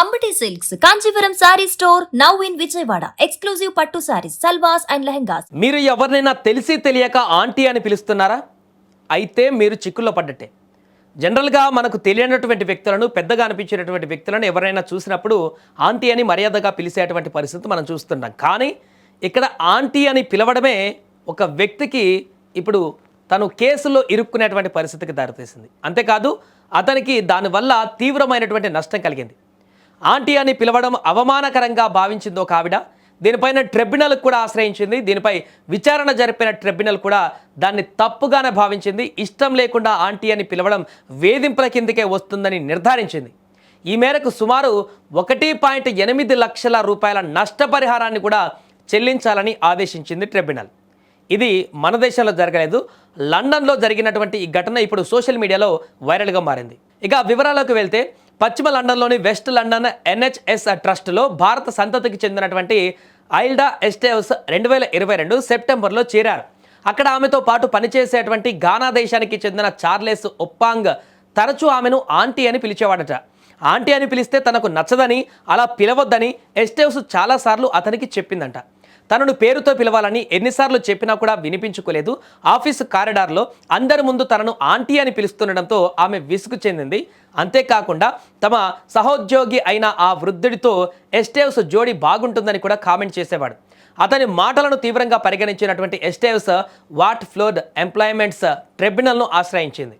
Amity Silks, Kanchipuram Saree Store, now in Vijayawada. Exclusive Pattu Sarees, Salwas and Lehengas. మీరు ఎవరినైనా తెలిసి తెలియక aunty అని పిలుస్తున్నారా? అయితే మీరు చిక్కుల్లో పడ్డట్టే. జనరల్గా మనకు తెలియనటువంటి వ్యక్తులను, పెద్దగా అనిపించేటటువంటి వ్యక్తులను ఎవరైనా చూసినప్పుడు ఆంటీ అని మర్యాదగా పిలిచేటువంటి పరిస్థితి మనం చూస్తున్నాం. కానీ ఇక్కడ ఆంటీ అని పిలవడమే ఒక వ్యక్తికి ఇప్పుడు తను కేసులో ఇరుక్కునేటువంటి పరిస్థితికి దారితీసింది. అంతేకాదు అతనికి దానివల్ల తీవ్రమైనటువంటి నష్టం కలిగింది. ఆంటీ అని పిలవడం అవమానకరంగా భావించింది ఒక ఆవిడ. దీనిపైన ట్రిబ్యునల్ కూడా ఆశ్రయించింది. దీనిపై విచారణ జరిపిన ట్రిబ్యునల్ కూడా దాన్ని తప్పుగానే భావించింది. ఇష్టం లేకుండా ఆంటీ అని పిలవడం వేధింపుల కిందకే వస్తుందని నిర్ధారించింది. ఈ మేరకు సుమారు 1.8 లక్షల రూపాయల నష్టపరిహారాన్ని కూడా చెల్లించాలని ఆదేశించింది ట్రిబ్యునల్. ఇది మన దేశంలో జరగలేదు, లండన్లో జరిగినటువంటి ఈ ఘటన ఇప్పుడు సోషల్ మీడియాలో వైరల్గా మారింది. ఇక వివరాలకు వెళ్తే పశ్చిమ లండన్లోని వెస్ట్ లండన్ NHS ట్రస్ట్లో భారత సంతతికి చెందినటువంటి ఐల్డా ఎస్టేవ్స్ 2022 సెప్టెంబర్లో చేరారు. అక్కడ ఆమెతో పాటు పనిచేసేటువంటి ఘానా దేశానికి చెందిన చార్లెస్ ఒప్పాంగ్ తరచూ ఆమెను ఆంటీ అని పిలిచేవాడట. ఆంటీ అని పిలిస్తే తనకు నచ్చదని, అలా పిలవద్దని ఎస్టేవ్స్ చాలాసార్లు అతనికి చెప్పిందంట. తనను పేరుతో పిలవాలని ఎన్నిసార్లు చెప్పినా కూడా వినిపించుకోలేదు. ఆఫీసు కారిడార్లో అందరి ముందు తనను ఆంటీ అని పిలుస్తుండడంతో ఆమె విసుగు చెందింది. అంతేకాకుండా తమ సహోద్యోగి అయిన ఆ వృద్ధుడితో ఎస్టేవ్స్ జోడి బాగుంటుందని కూడా కామెంట్ చేసేవాడు. అతని మాటలను తీవ్రంగా పరిగణించినటువంటి ఎస్టేవ్స్ వాట్ ఫ్లోర్డ్ ఎంప్లాయ్మెంట్స్ ట్రిబ్యునల్ను ఆశ్రయించింది.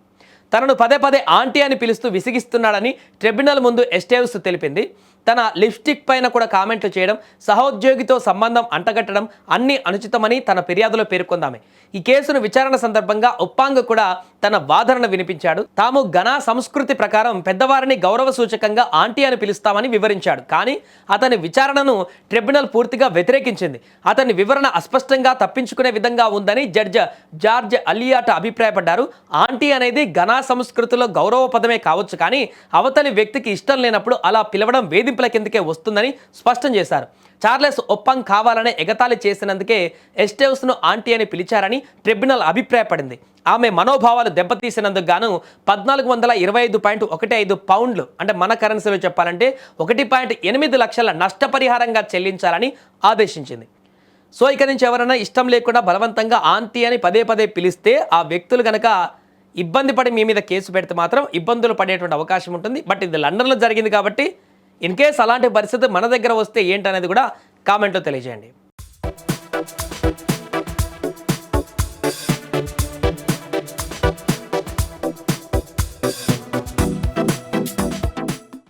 తనను పదే ఆంటీ అని పిలుస్తూ విసిగిస్తున్నాడని ట్రిబ్యునల్ ముందు ఎస్టేవ్స్ తెలిపింది. తన లిప్స్టిక్ పైన కూడా కామెంట్లు చేయడం, సహోద్యోగితో సంబంధం అంటగట్టడం అన్నీ అనుచితమని తన ఫిర్యాదులో పేర్కొందామె. ఈ కేసును విచారణ సందర్భంగా ఒప్పాంగ్ కూడా తన వాదనను వినిపించాడు. తాము ఘనా సంస్కృతి ప్రకారం పెద్దవారిని గౌరవ సూచకంగా ఆంటీ అని పిలుస్తామని వివరించాడు. కానీ అతని విచారణను ట్రిబ్యునల్ పూర్తిగా వ్యతిరేకించింది. అతని వివరణ అస్పష్టంగా తప్పించుకునే విధంగా ఉందని జడ్జ్ జార్జ్ అలియాట్ అభిప్రాయపడ్డారు. ఆంటీ అనేది ఘనా సంస్కృతిలో గౌరవ పదమే కావచ్చు, కానీ అవతలి వ్యక్తికి ఇష్టం లేనప్పుడు అలా పిలవడం వేధింపుల కిందకే వస్తుందని స్పష్టం చేశారు. చార్లెస్ ఒప్పాంగ్ కావాలనే ఎగతాళి చేసినందుకే ఎస్టేవ్స్ను ఆంటీ అని పిలిచారని ట్రిబ్యునల్ అభిప్రాయపడింది. ఆమె మనోభావాలు దెబ్బతీసినందుకు గాను 1425.15 పౌండ్లు, అంటే మన కరెన్సీలో చెప్పాలంటే 1.8 లక్షల నష్టపరిహారంగా చెల్లించాలని ఆదేశించింది. సో ఇక నుంచి ఎవరైనా ఇష్టం లేకుండా బలవంతంగా ఆంటీ అని పదే పిలిస్తే ఆ వ్యక్తులు కనుక ఇబ్బంది పడి మీ మీద కేసు పెడితే మాత్రం ఇబ్బందులు పడేటువంటి అవకాశం ఉంటుంది. బట్ ఇది లండన్లో జరిగింది కాబట్టి ఇన్ కేస్ అలాంటి పరిస్థితి మన దగ్గర వస్తే ఏంటనేది కూడా కామెంట్లో తెలియజేయండి.